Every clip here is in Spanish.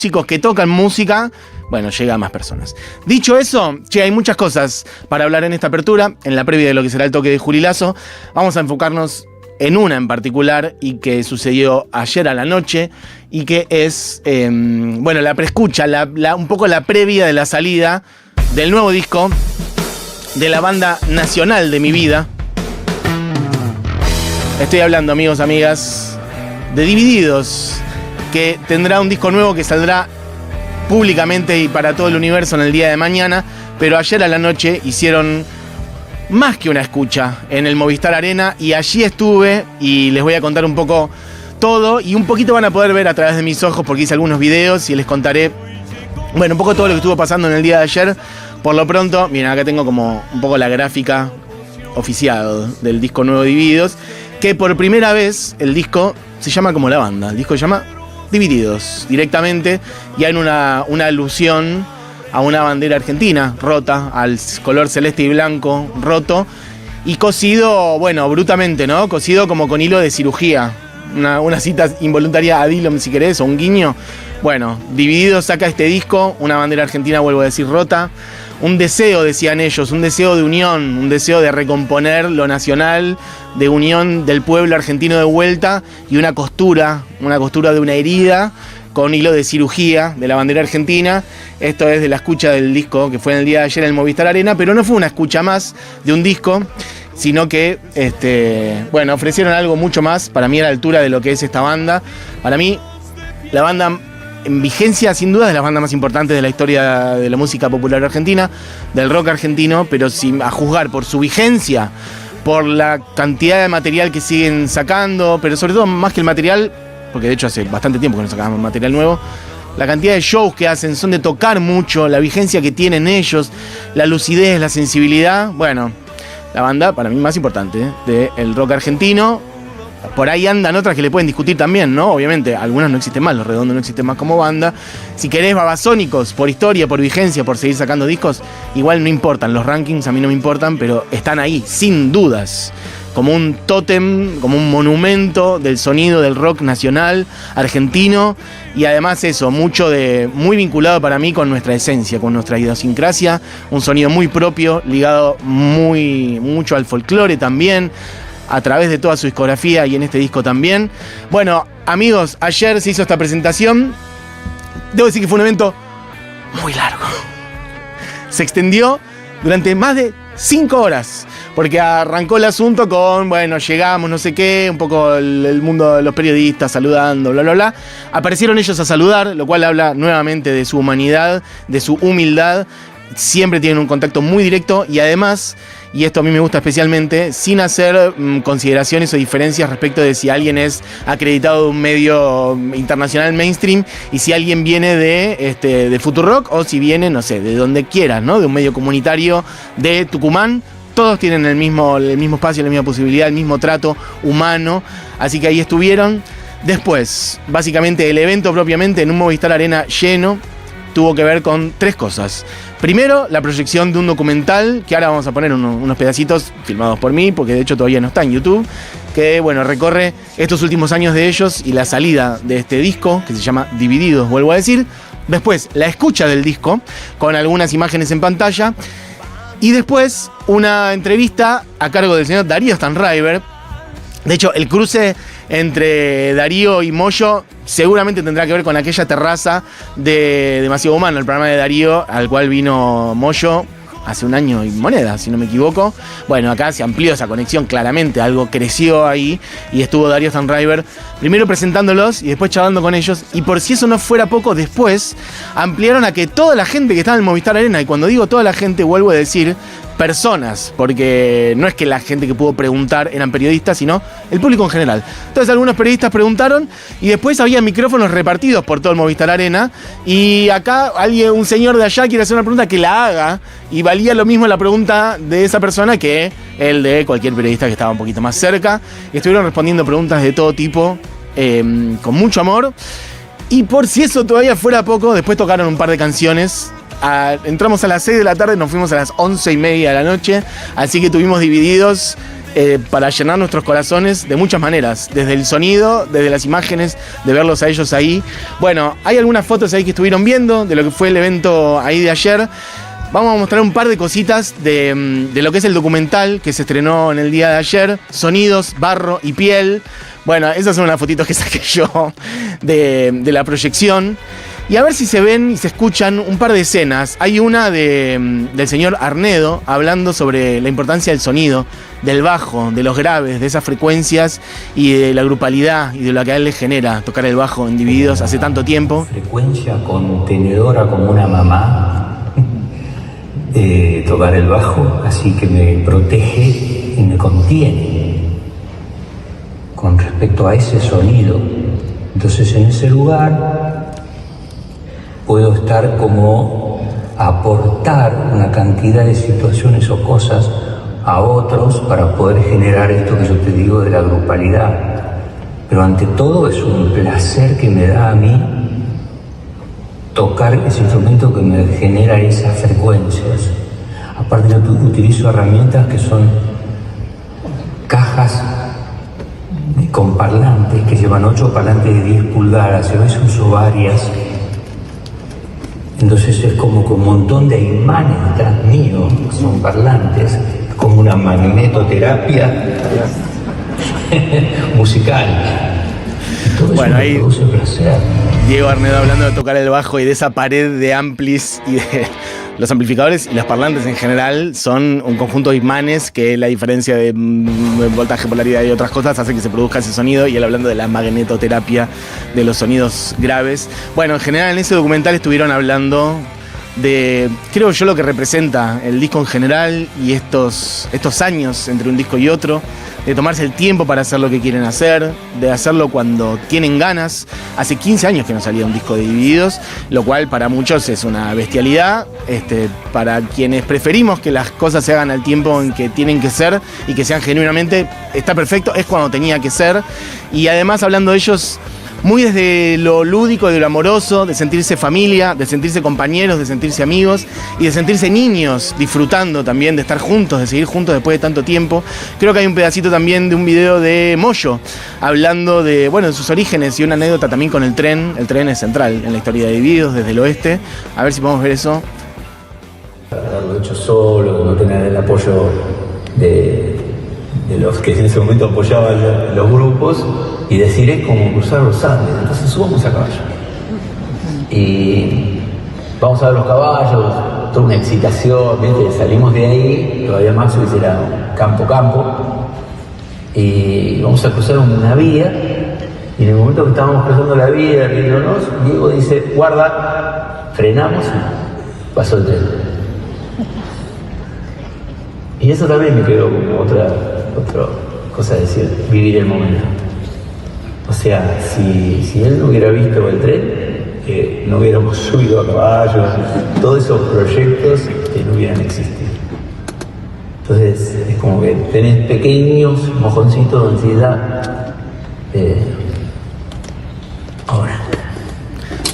chicos que tocan música, bueno, llega a más personas. Dicho eso, che, hay muchas cosas para hablar en esta apertura, en la previa de lo que será el toque de Juli Lazo. Vamos a enfocarnos en una en particular y que sucedió ayer a la noche y que es, bueno, la preescucha, un poco la previa de la salida del nuevo disco de la banda nacional de mi vida. Estoy hablando, amigos, amigas, de Divididos, que tendrá un disco nuevo que saldrá públicamente y para todo el universo en el día de mañana, pero ayer a la noche hicieron más que una escucha en el Movistar Arena y allí estuve y les voy a contar un poco todo y un poquito van a poder ver a través de mis ojos porque hice algunos videos y les contaré, bueno, un poco todo lo que estuvo pasando en el día de ayer. Por lo pronto, miren, acá tengo como un poco la gráfica oficial del disco nuevo Divididos, que por primera vez el disco se llama como la banda, el disco se llama Divididos directamente y hay una alusión a una bandera argentina rota, al color celeste y blanco roto y cosido, bueno, brutamente, ¿no? Cosido como con hilo de cirugía. Una cita involuntaria a Dillon, si querés, o un guiño. Bueno, Divididos saca este disco, una bandera argentina, vuelvo a decir, rota. Un deseo, decían ellos, un deseo de unión, un deseo de recomponer lo nacional, de unión del pueblo argentino de vuelta y una costura de una herida con hilo de cirugía de la bandera argentina. Esto es de la escucha del disco que fue en el día de ayer en el Movistar Arena, pero no fue una escucha más de un disco, sino que, bueno, ofrecieron algo mucho más, para mí a la altura de lo que es esta banda. Para mí, la banda en vigencia, sin duda, es la banda más importante de la historia de la música popular argentina, del rock argentino, pero a juzgar por su vigencia, por la cantidad de material que siguen sacando, pero sobre todo más que el material, porque de hecho hace bastante tiempo que no sacamos material nuevo, la cantidad de shows que hacen son de tocar mucho, la vigencia que tienen ellos, la lucidez, la sensibilidad. Bueno, la banda para mí más importante del rock argentino. Por ahí andan otras que le pueden discutir también, ¿no? Obviamente, algunas no existen más, Los Redondos no existen más como banda. Si querés Babasónicos, por historia, por vigencia, por seguir sacando discos, igual no importan, los rankings a mí no me importan, pero están ahí, sin dudas, como un tótem, como un monumento del sonido del rock nacional argentino y además eso, muy vinculado para mí con nuestra esencia, con nuestra idiosincrasia, un sonido muy propio, ligado mucho al folclore también, a través de toda su discografía y en este disco también. Bueno, amigos, ayer se hizo esta presentación. Debo decir que fue un evento muy largo. Se extendió durante más de 5 horas, porque arrancó el asunto con, bueno, llegamos, no sé qué, un poco el mundo de los periodistas saludando, bla, bla, bla. Aparecieron ellos a saludar, lo cual habla nuevamente de su humanidad, de su humildad. Siempre tienen un contacto muy directo y además, y esto a mí me gusta especialmente, sin hacer consideraciones o diferencias respecto de si alguien es acreditado de un medio internacional mainstream y si alguien viene de Futurock o si viene, no sé, de donde quieras, ¿no? De un medio comunitario de Tucumán. Todos tienen el mismo espacio, la misma posibilidad, el mismo trato humano. Así que ahí estuvieron. Después, básicamente, el evento propiamente en un Movistar Arena lleno tuvo que ver con 3 cosas. Primero, la proyección de un documental, que ahora vamos a poner unos pedacitos filmados por mí, porque de hecho todavía no está en YouTube, que bueno, recorre estos últimos años de ellos y la salida de este disco, que se llama Divididos, vuelvo a decir. Después, la escucha del disco, con algunas imágenes en pantalla. Y después, una entrevista a cargo del señor Darío Stanraiver. De hecho, el cruce entre Darío y Moyo seguramente tendrá que ver con aquella terraza de Demasiado Humano, el programa de Darío, al cual vino Moyo hace 1 año y moneda, si no me equivoco. Bueno, acá se amplió esa conexión claramente, algo creció ahí y estuvo Darío Stanraiver primero presentándolos y después charlando con ellos. Y por si eso no fuera poco, después ampliaron a que toda la gente que estaba en el Movistar Arena, y cuando digo toda la gente, vuelvo a decir personas, porque no es que la gente que pudo preguntar eran periodistas, sino el público en general. Entonces algunos periodistas preguntaron y después había micrófonos repartidos por todo el Movistar Arena y acá un señor de allá quiere hacer una pregunta, que la haga, y valía lo mismo la pregunta de esa persona que el de cualquier periodista que estaba un poquito más cerca. Y estuvieron respondiendo preguntas de todo tipo, con mucho amor. Y por si eso todavía fuera poco, después tocaron un par de canciones. Entramos a las 6 de la tarde, nos fuimos a las 11:30 de la noche, así que tuvimos Divididos para llenar nuestros corazones de muchas maneras, desde el sonido, desde las imágenes, de verlos a ellos ahí. Bueno, hay algunas fotos ahí que estuvieron viendo de lo que fue el evento ahí de ayer. Vamos a mostrar un par de cositas de lo que es el documental que se estrenó en el día de ayer, Sonidos, Barro y Piel. Bueno, esas son unas fotitos que saqué yo de la proyección. Y a ver si se ven y se escuchan un par de escenas. Hay una del señor Arnedo hablando sobre la importancia del sonido, del bajo, de los graves, de esas frecuencias y de la grupalidad y de lo que a él le genera tocar el bajo en Divididos hace tanto tiempo. Frecuencia contenedora como una mamá, tocar el bajo, así que me protege y me contiene con respecto a ese sonido. Entonces en ese lugar puedo estar como aportar una cantidad de situaciones o cosas a otros para poder generar esto que yo te digo de la grupalidad. Pero ante todo es un placer que me da a mí tocar ese instrumento que me genera esas frecuencias. Aparte yo utilizo herramientas que son cajas con parlantes que llevan 8 parlantes de 10 pulgadas, yo a veces uso varias. Entonces es como que un montón de imanes detrás mío, son parlantes, como una magnetoterapia musical. Bueno, ahí Diego Arnedo hablando de tocar el bajo y de esa pared de amplis y de los amplificadores y los parlantes en general son un conjunto de imanes que la diferencia de voltaje, polaridad y otras cosas hace que se produzca ese sonido, y él hablando de la magnetoterapia de los sonidos graves. Bueno, en general en ese documental estuvieron hablando de, creo yo, lo que representa el disco en general y estos años entre un disco y otro, de tomarse el tiempo para hacer lo que quieren hacer, de hacerlo cuando tienen ganas. Hace 15 años que no salía un disco de Divididos, lo cual para muchos es una bestialidad. Para quienes preferimos que las cosas se hagan al tiempo en que tienen que ser y que sean genuinamente, está perfecto, es cuando tenía que ser. Y además hablando de ellos muy desde lo lúdico, de lo amoroso, de sentirse familia, de sentirse compañeros, de sentirse amigos y de sentirse niños, disfrutando también de estar juntos, de seguir juntos después de tanto tiempo. Creo que hay un pedacito también de un video de Moyo, hablando de, bueno, de sus orígenes y una anécdota también con el tren. El tren es central en la historia de Divididos desde el oeste. A ver si podemos ver eso. Haberlo hecho solo, no tener el apoyo de los que en ese momento apoyaban los grupos, y decir, es como cruzar los Andes, entonces subamos a caballo y vamos a ver los caballos, toda una excitación, ¿viste? Salimos de ahí, todavía más era campo, y vamos a cruzar una vía, y en el momento que estábamos cruzando la vía, riéndonos, Diego dice, guarda, frenamos, y pasó el tren. Y eso también me quedó como otra cosa de decir, vivir el momento. O sea, si él no hubiera visto el tren, no hubiéramos subido a caballo, todos esos proyectos no hubieran existido. Entonces es como que tenés pequeños mojoncitos de ansiedad. Ahora.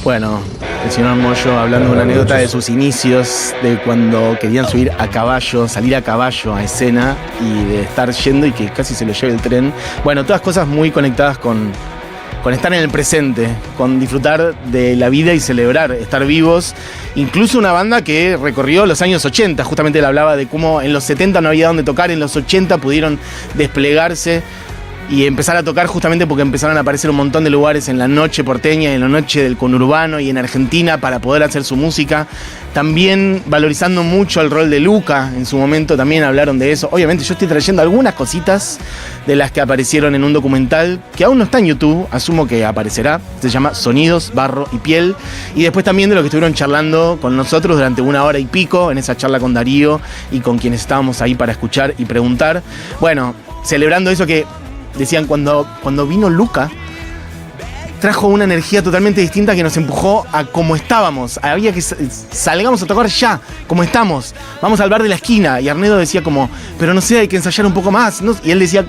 Bueno, el señor Moyo hablando de una anécdota de sus inicios, de cuando querían subir a caballo, salir a caballo a escena y de estar yendo y que casi se lo lleve el tren. Bueno, todas cosas muy conectadas con estar en el presente, con disfrutar de la vida y celebrar, estar vivos. Incluso una banda que recorrió los años 80, justamente él hablaba de cómo en los 70 no había dónde tocar, en los 80 pudieron desplegarse y empezar a tocar justamente porque empezaron a aparecer un montón de lugares en la noche porteña y en la noche del conurbano y en Argentina para poder hacer su música. También valorizando mucho el rol de Luca, en su momento también hablaron de eso. Obviamente yo estoy trayendo algunas cositas de las que aparecieron en un documental que aún no está en YouTube, asumo que aparecerá. Se llama Sonidos, Barro y Piel. Y después también de lo que estuvieron charlando con nosotros durante 1 hora y pico en esa charla con Darío y con quienes estábamos ahí para escuchar y preguntar. Bueno, celebrando eso que decían, cuando vino Luca, trajo una energía totalmente distinta que nos empujó a como estábamos. Había que salgamos a tocar ya, como estamos. Vamos al bar de la esquina. Y Arnedo decía como, pero no sé, hay que ensayar un poco más, ¿no? Y él decía,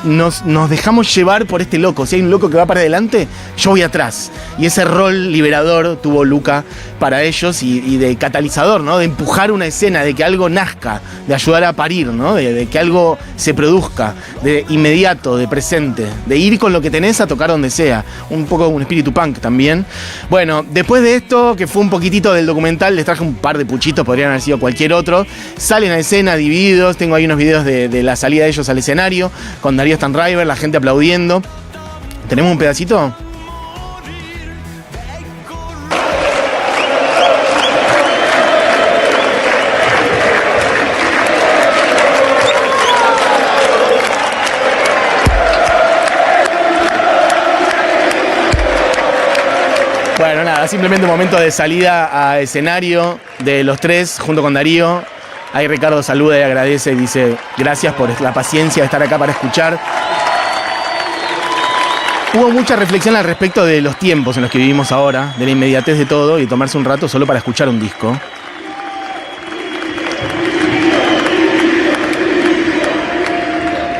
nos dejamos llevar por este loco. Si hay un loco que va para adelante, yo voy atrás. Y ese rol liberador tuvo Luca para ellos y de catalizador, ¿no? De empujar una escena, de que algo nazca, de ayudar a parir, ¿no? De que algo se produzca, de inmediato, de presente, de ir con lo que tenés a tocar donde sea. Un poco un espíritu punk también. Bueno, después de esto, que fue un poquitito del documental, les traje un par de puchitos, podrían haber sido cualquier otro. Salen a escena divididos, tengo ahí unos videos de la salida de ellos al escenario, con Darío Stanraiver, la gente aplaudiendo. ¿Tenemos un pedacito? Bueno, nada, simplemente un momento de salida a escenario de los tres junto con Darío. Ahí Ricardo saluda y agradece y dice gracias por la paciencia de estar acá para escuchar. Hubo mucha reflexión al respecto de los tiempos en los que vivimos ahora, de la inmediatez de todo y tomarse un rato solo para escuchar un disco.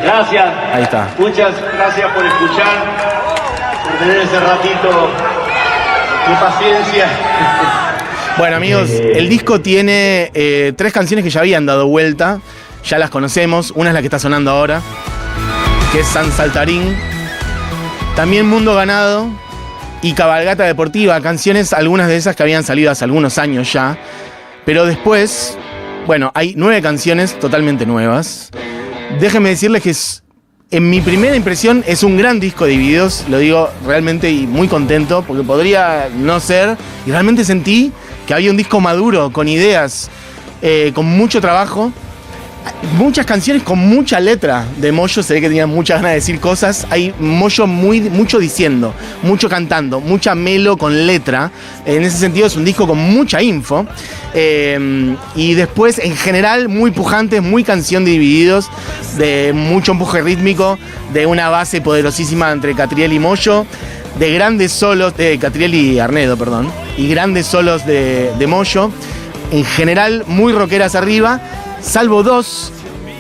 Gracias. Ahí está. Muchas gracias por escuchar, por tener ese ratito de paciencia. Bueno, amigos, el disco tiene 3 canciones que ya habían dado vuelta, ya las conocemos. Una es la que está sonando ahora, que es San Saltarín. También Mundo Ganado y Cabalgata Deportiva, canciones, algunas de esas que habían salido hace algunos años ya. Pero después, bueno, hay 9 canciones totalmente nuevas. Déjenme decirles que en mi primera impresión es un gran disco de Divididos, lo digo realmente y muy contento, porque podría no ser, y realmente sentí que había un disco maduro, con ideas, con mucho trabajo, muchas canciones con mucha letra de Moyo. Se ve que tenía muchas ganas de decir cosas. Hay Moyo mucho diciendo, mucho cantando, mucha melo con letra. En ese sentido es un disco con mucha info. Y después, en general, muy pujante, muy canción de Divididos, de mucho empuje rítmico, de una base poderosísima entre Catriel y Moyo, de grandes solos, de Catriel y Arnedo, perdón, y grandes solos de Moyo. En general, muy rockeras arriba, salvo 2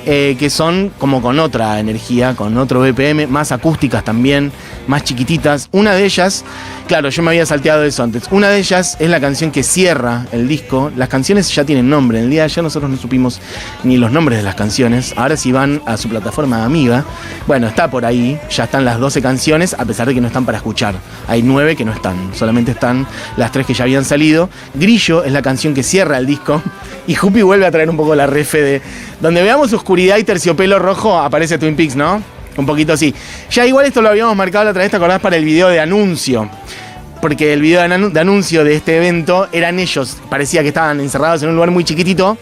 que son como con otra energía, con otro BPM, más acústicas también, más chiquititas. Una de ellas, claro, yo me había salteado eso antes. Una de ellas es la canción que cierra el disco. Las canciones ya tienen nombre. En el día de ayer nosotros no supimos ni los nombres de las canciones. Ahora si van a su plataforma amiga, bueno, está por ahí. Ya están las 12 canciones, a pesar de que no están para escuchar. Hay 9 que no están. Solamente están las 3 que ya habían salido. Grillo es la canción que cierra el disco. Y Jupi vuelve a traer un poco la refe de... Donde veamos oscuridad y terciopelo rojo, aparece Twin Peaks, ¿no? Un poquito así. Ya igual esto lo habíamos marcado la otra vez, ¿te acordás? Para el video de anuncio. Porque el video de anuncio de este evento eran ellos. Parecía que estaban encerrados en un lugar muy chiquitito.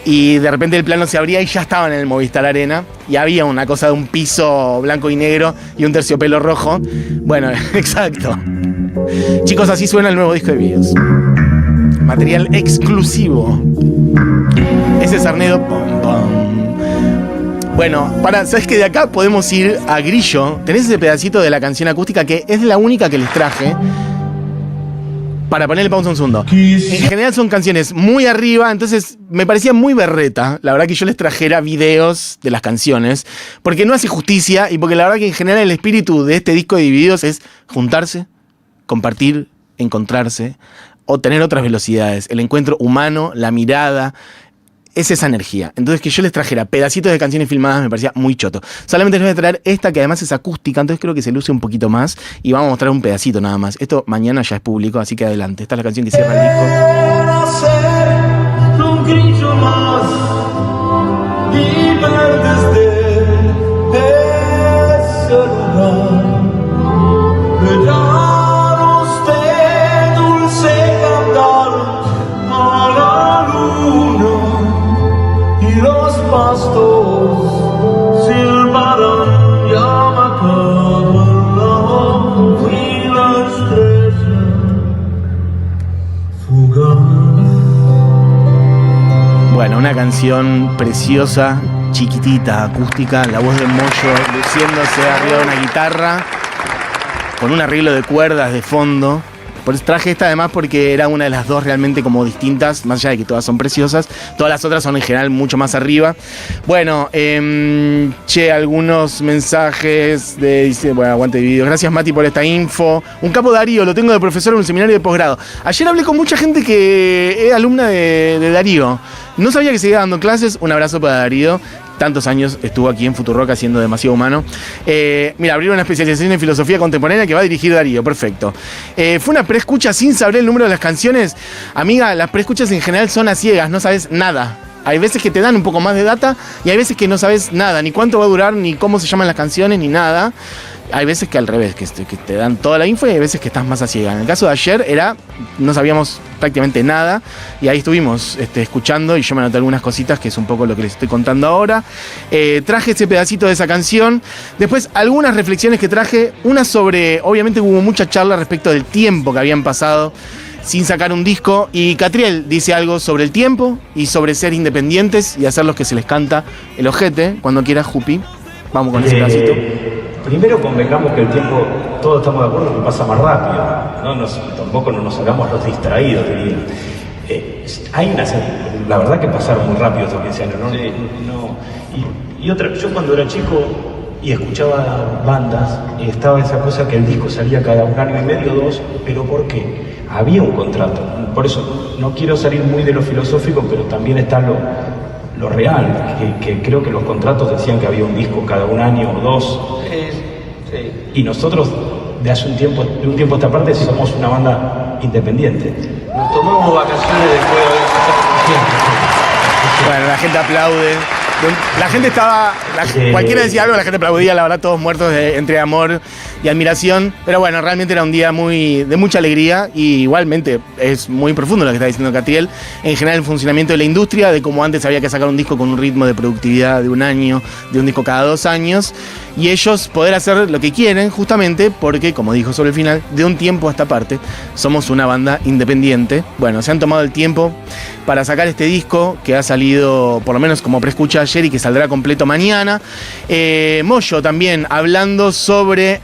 Y de repente el plano se abría y ya estaban en el Movistar Arena. Y había una cosa de un piso blanco y negro y un terciopelo rojo. Bueno, exacto. Chicos, así suena el nuevo disco de videos. Material exclusivo. Ese es Arnedo. Pom, pom. Bueno, ¿sabes qué? De acá podemos ir a Grillo. Tenés ese pedacito de la canción acústica que es la única que les traje. Para ponerle pausa un segundo. En general son canciones muy arriba, entonces me parecía muy berreta. La verdad que yo les trajera videos de las canciones, porque no hace justicia y porque la verdad que en general el espíritu de este disco de Divididos es juntarse, compartir, encontrarse o tener otras velocidades. El encuentro humano, la mirada... Es esa energía. Entonces que yo les trajera pedacitos de canciones filmadas me parecía muy choto. Solamente les voy a traer esta que además es acústica, entonces creo que se luce un poquito más. Y vamos a mostrar un pedacito nada más. Esto mañana ya es público, así que adelante. Esta es la canción que cierra el disco. Los pastos silbarán ya matado el reloj y la estrella fugaz. Bueno, una canción preciosa, chiquitita, acústica, la voz de Moyo luciéndose arriba de una guitarra, con un arreglo de cuerdas de fondo, Por eso traje esta además porque era una de las dos realmente como distintas, más allá de que todas son preciosas. Todas las otras son en general mucho más arriba. Bueno, algunos mensajes dice, bueno, aguante de vídeo. Gracias Mati por esta info. Un capo Darío, lo tengo de profesor en un seminario de posgrado. Ayer hablé con mucha gente que es alumna de Darío. No sabía que seguía dando clases. Un abrazo para Darío. Tantos años estuvo aquí en Futurock haciendo Demasiado Humano. Mira, abrió una especialización en filosofía contemporánea que va a dirigir Darío, perfecto. Fue una preescucha sin saber el número de las canciones. Amiga, las preescuchas en general son a ciegas, no sabes nada. Hay veces que te dan un poco más de data y hay veces que no sabes nada, ni cuánto va a durar, ni cómo se llaman las canciones, ni nada. Hay veces que al revés, que te dan toda la info y hay veces que estás más a ciega. En el caso de ayer no sabíamos prácticamente nada y ahí estuvimos escuchando y yo me anoté algunas cositas que es un poco lo que les estoy contando ahora. Traje ese pedacito de esa canción. Después algunas reflexiones que traje, una sobre, obviamente hubo mucha charla respecto del tiempo que habían pasado sin sacar un disco y Catriel dice algo sobre el tiempo y sobre ser independientes y hacer lo que se les canta el ojete. Cuando quieras, Jupi, vamos con ese pedacito. Primero convengamos que el tiempo, todos estamos de acuerdo que pasa más rápido, tampoco no nos hagamos los distraídos, diría. La verdad que pasaron muy rápido estos 15 años, yo cuando era chico y escuchaba bandas, estaba esa cosa que el disco salía cada 1 año y medio, 2, pero ¿por qué? Había un contrato, por eso no quiero salir muy de lo filosófico, pero también está lo real, que creo que los contratos decían que había un disco cada 1 año o 2. Y nosotros de un tiempo a esta parte somos una banda independiente. Nos tomamos vacaciones después de haber pasado por tiempo. Bueno, la gente aplaude. La gente estaba... cualquiera decía algo, la gente aplaudía, la verdad, todos muertos entre amor y admiración. Pero bueno, realmente era un día de mucha alegría y igualmente es muy profundo lo que está diciendo Catriel. En general, el funcionamiento de la industria, de cómo antes había que sacar un disco con un ritmo de productividad de 1 año, de un disco cada 2 años. Y ellos poder hacer lo que quieren justamente porque, como dijo sobre el final, de un tiempo a esta parte somos una banda independiente. Bueno, se han tomado el tiempo para sacar este disco que ha salido por lo menos como preescucha ayer y que saldrá completo mañana. Moyo también hablando sobre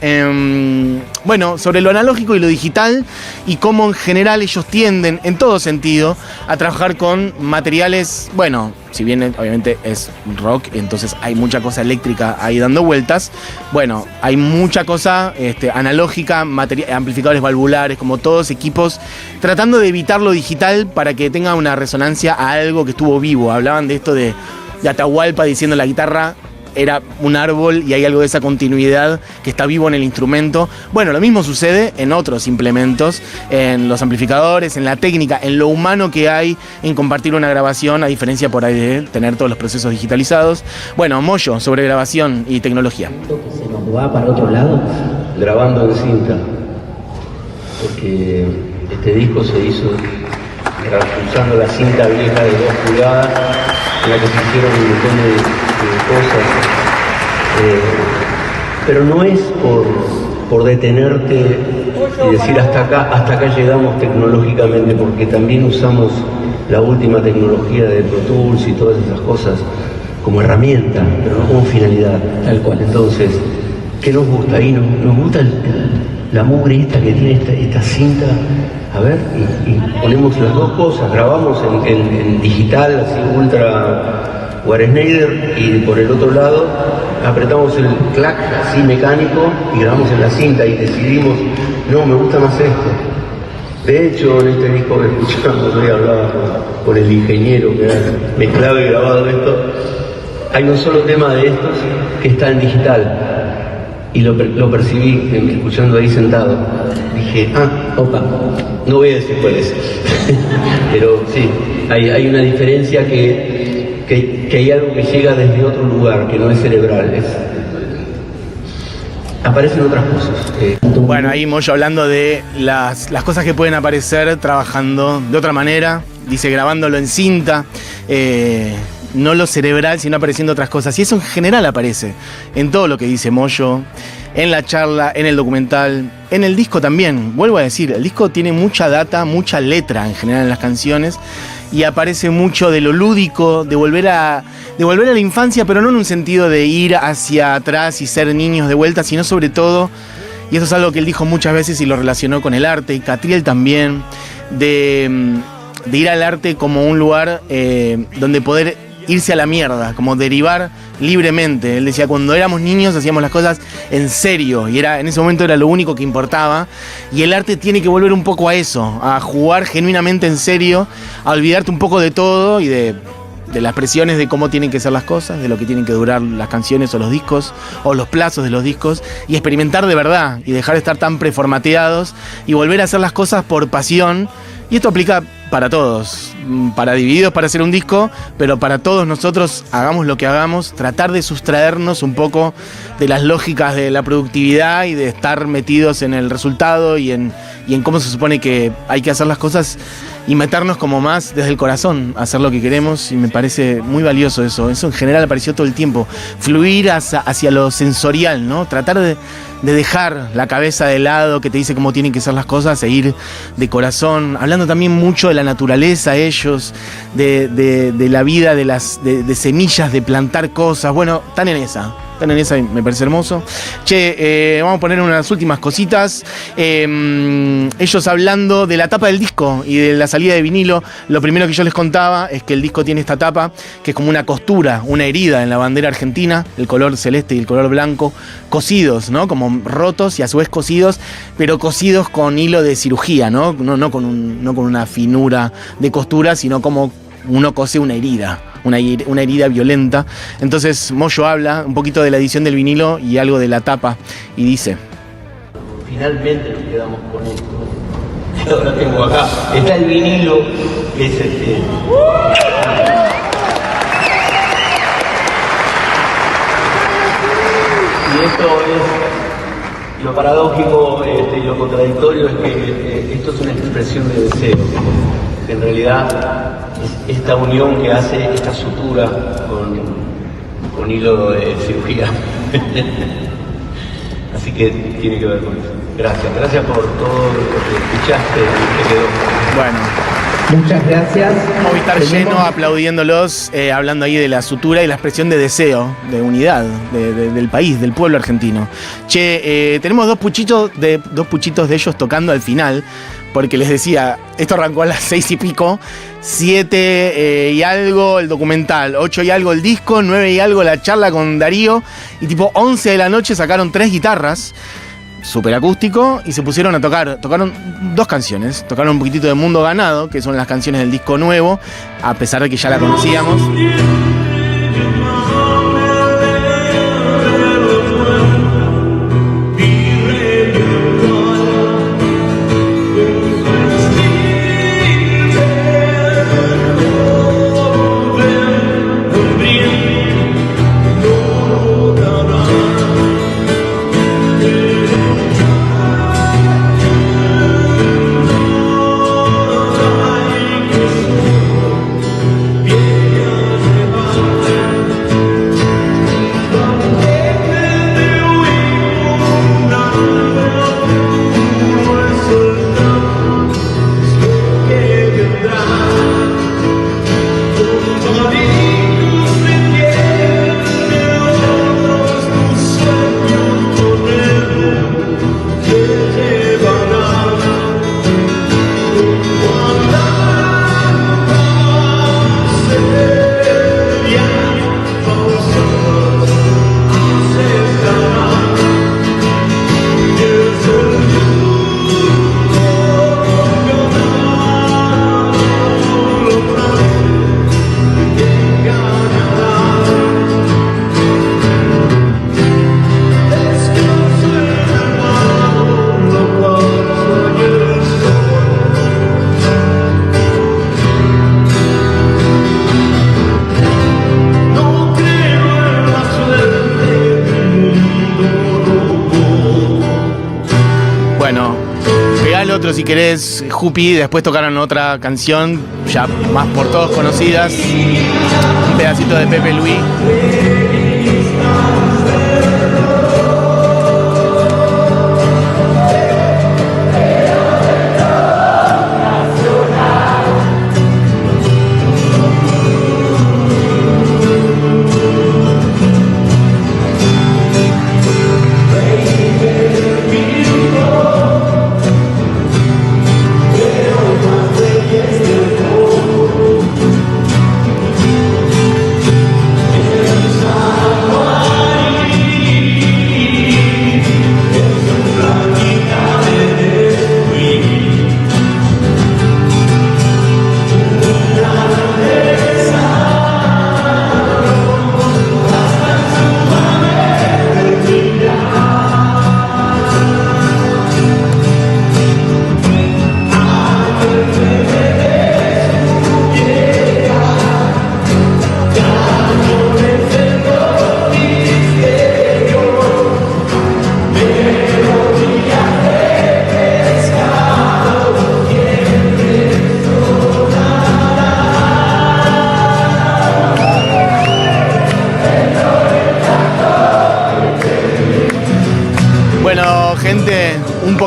sobre lo analógico y lo digital y cómo en general ellos tienden en todo sentido a trabajar con materiales, bueno, si bien obviamente es rock, entonces hay mucha cosa eléctrica ahí dando vueltas. Bueno, hay mucha cosa analógica, amplificadores valvulares, como todos equipos, tratando de evitar lo digital para que tenga una resonancia a algo que estuvo vivo. Hablaban de esto de Atahualpa diciendo la guitarra era un árbol y hay algo de esa continuidad que está vivo en el instrumento. Bueno, lo mismo sucede en otros implementos, en los amplificadores, en la técnica, en lo humano que hay en compartir una grabación, a diferencia por ahí de tener todos los procesos digitalizados. Bueno, Moyo, sobre grabación y tecnología. ¿Se nos va para otro lado? Grabando en cinta, porque este disco se hizo usando la cinta vieja de 2 pulgadas en la que se hicieron un montón de cosas, pero no es por detenerte y decir hasta acá llegamos tecnológicamente, porque también usamos la última tecnología de Pro Tools y todas esas cosas como herramienta, pero no como finalidad. Tal cual. Entonces, ¿qué nos gusta ahí? Nos gusta la mugre esta que tiene esta cinta. A ver, y ponemos las dos cosas, grabamos en digital, así ultra Schneider, y por el otro lado apretamos el clac así mecánico y grabamos en la cinta y decidimos, no, me gusta más esto. De hecho, en este disco que escuchamos, hoy hablaba con el ingeniero que mezclado y grabado esto, hay un solo tema de estos que está en digital. Y lo percibí escuchando ahí sentado. Dije, opa, no voy a decir cuál es. Pero sí, hay una diferencia que hay algo que llega desde otro lugar, que no es cerebral. Aparecen otras cosas. Bueno, ahí Moyo hablando de las cosas que pueden aparecer trabajando de otra manera. Dice, grabándolo en cinta. No lo cerebral, sino apareciendo otras cosas. Y eso en general aparece en todo lo que dice Moyo, en la charla, en el documental, en el disco también. Vuelvo a decir, el disco tiene mucha data, mucha letra en general en las canciones y aparece mucho de lo lúdico, de volver a la infancia, pero no en un sentido de ir hacia atrás y ser niños de vuelta, sino sobre todo y eso es algo que él dijo muchas veces y lo relacionó con el arte, y Catriel también, de ir al arte como un lugar donde poder irse a la mierda, como derivar libremente. Él decía, cuando éramos niños hacíamos las cosas en serio, y en ese momento era lo único que importaba, y el arte tiene que volver un poco a eso, a jugar genuinamente en serio, a olvidarte un poco de todo y de las presiones de cómo tienen que ser las cosas, de lo que tienen que durar las canciones o los discos, o los plazos de los discos, y experimentar de verdad, y dejar de estar tan preformateados, y volver a hacer las cosas por pasión. Y esto aplica para todos, para Divididos, para hacer un disco, pero para todos nosotros, hagamos lo que hagamos, tratar de sustraernos un poco de las lógicas de la productividad y de estar metidos en el resultado y en cómo se supone que hay que hacer las cosas, y meternos como más desde el corazón, hacer lo que queremos, y me parece muy valioso eso. Eso en general apareció todo el tiempo. Fluir hacia lo sensorial, ¿no? Tratar de dejar la cabeza de lado que te dice cómo tienen que ser las cosas, e ir de corazón, hablando también mucho de la naturaleza, ellos, de la vida, de semillas, de plantar cosas. Bueno, están en esa y me parece hermoso. Che, vamos a poner unas últimas cositas. Ellos hablando de la tapa del disco y de la salida de vinilo. Lo primero que yo les contaba es que el disco tiene esta tapa, que es como una costura, una herida en la bandera argentina, el color celeste y el color blanco, cosidos, ¿no? Como rotos y a su vez cosidos, pero cosidos con hilo de cirugía, ¿no? No con una finura de costura, sino como uno cose una herida. Una herida violenta. Entonces Moyo habla un poquito de la edición del vinilo y algo de la tapa, y dice: finalmente nos quedamos con esto. Yo lo tengo acá. Está el vinilo, que es y esto es lo paradójico y lo contradictorio, es que esto es una expresión de deseo. En realidad, esta unión que hace esta sutura con hilo de cirugía. Así que tiene que ver con eso. Gracias por todo lo que escuchaste y que quedó. Bueno. Muchas gracias. Movistar lleno, aplaudiéndolos, hablando ahí de la sutura y la expresión de deseo, de unidad del país, del pueblo argentino. Che, tenemos dos puchitos de ellos tocando al final, porque les decía, esto arrancó a las 6 y pico, 7 y algo el documental, 8 y algo el disco, 9 y algo la charla con Darío, y tipo 11 de la noche sacaron 3 guitarras, súper acústico, y se pusieron a tocar. Tocaron 2 canciones. Tocaron un poquitito de Mundo Ganado, que son las canciones del disco nuevo, a pesar de que ya la conocíamos. Si querés, Jupi, después tocaron otra canción, ya más por todos conocidas, un pedacito de Pepe Luis.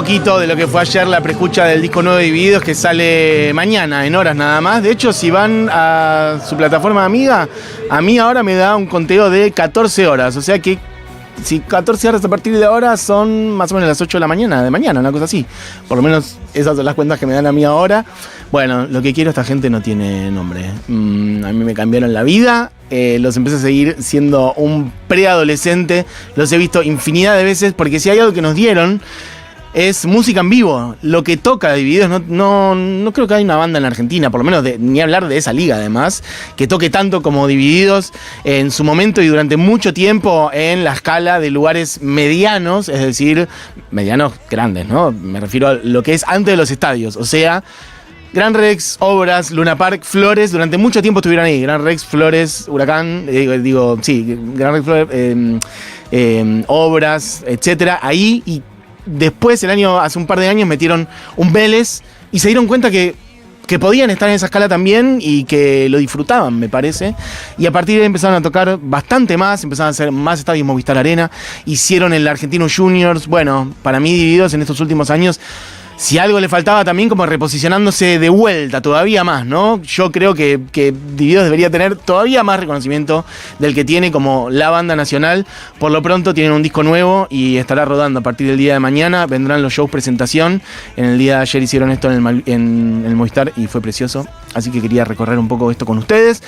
poquito de lo que fue ayer la preescucha del disco nuevo de Divididos, que sale mañana, en horas nada más. De hecho, si van a su plataforma amiga, a mí ahora me da un conteo de 14 horas. O sea que si 14 horas a partir de ahora son más o menos las 8 de la mañana, una cosa así. Por lo menos esas son las cuentas que me dan a mí ahora. Bueno, lo que quiero, esta gente no tiene nombre. A mí me cambiaron la vida. Los empecé a seguir siendo un preadolescente. Los he visto infinidad de veces, porque si hay algo que nos dieron es música en vivo. Lo que toca Divididos, no creo que haya una banda en la Argentina, por lo menos ni hablar de esa liga además, que toque tanto como Divididos en su momento y durante mucho tiempo en la escala de lugares medianos, es decir, medianos grandes, ¿no? Me refiero a lo que es antes de los estadios, o sea, Gran Rex, Obras, Luna Park, Flores, durante mucho tiempo estuvieron ahí. Gran Rex, Flores, Huracán, Gran Rex, Flores, Obras, etcétera, ahí. Y después, hace un par de años, metieron un Vélez y se dieron cuenta que podían estar en esa escala también y que lo disfrutaban, me parece. Y a partir de ahí empezaron a tocar bastante más, empezaron a hacer más estadios Movistar Arena, hicieron el Argentino Juniors. Bueno, para mí Divididos en estos últimos años, si algo le faltaba también, como reposicionándose de vuelta todavía más, ¿no? Yo creo que Divididos debería tener todavía más reconocimiento del que tiene como la banda nacional. Por lo pronto tienen un disco nuevo y estará rodando a partir del día de mañana. Vendrán los shows presentación. En el día de ayer hicieron esto en el Movistar y fue precioso. Así que quería recorrer un poco esto con ustedes.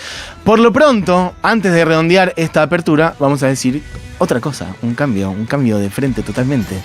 Por lo pronto, antes de redondear esta apertura, vamos a decir otra cosa, un cambio de frente totalmente.